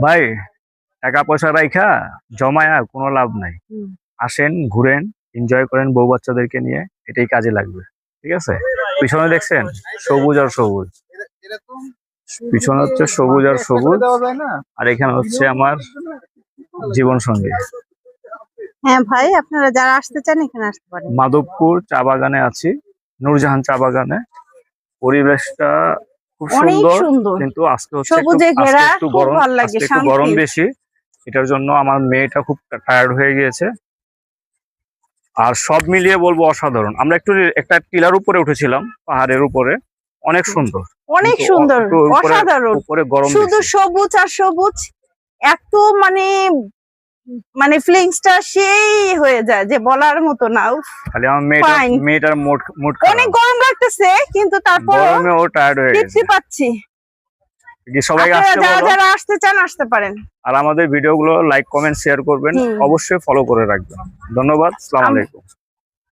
ভাই, টাকা পয়সা রাইখা জমায়া কোনো লাভ নাই। আসেন, ঘুরেন, এনজয় করেন বউ বাচ্চাদেরকে নিয়ে, এটাই কাজে লাগবে। ঠিক আছে? পিছনে দেখছেন সবুজ আর সবুজ, পিছনে হচ্ছে সবুজ আর সবুজ, আর এখানে হচ্ছে আমার জীবন সঙ্গী। হ্যাঁ ভাই, আপনারা যারা আসতে চান এখানে আসতে পারেন। মাধবপুর চা বাগানে আছি, নূরজাহান চা বাগানে। পরিবেশটা খুব অনেক সুন্দর, সুন্দর, কিন্তু আজকে হচ্ছে সবুজে ঘেরা, একটু খুব গরম, ভালো লাগে, আজকে একটু গরম শান্তি। বেশি। এটার জন্য আমার মেয়েটা খুব টায়ার্ড হয়ে গিয়েছে। আর সব মিলিয়ে বলবো অসাধারণ। আমরা একটা টিলার উপরে উঠেছিলাম, পাহাড়ের উপরে, অনেক সুন্দর। অনেক কিন্তু সুন্দর, একটু উপরে অসাধারণ। উপরে গরম শুধু বেশি। সবুজ আর সবুজ, এত মানে মানে ফিলিংসটা সেই হয়ে যায় যে বলার মতো না। উফ, খালি আমার ফাইন। মেয়েটার মুড অনেক খারাপ, গরম লাগতেছে কিন্তু তারপরে গরমে ও টায়ার্ড হয়ে গেছে। তৃপ্তি পাচ্ছি। কি সবাইকে আপনারা আসতে যারা বলো, যারা আসতে চান আসতে পারেন। আর আমাদের ভিডিওগুলো লাইক কমেন্ট শেয়ার করবেন, অবশ্যই ফলো করে রাখবেন। ধন্যবাদ, আসসালামু আলাইকুম।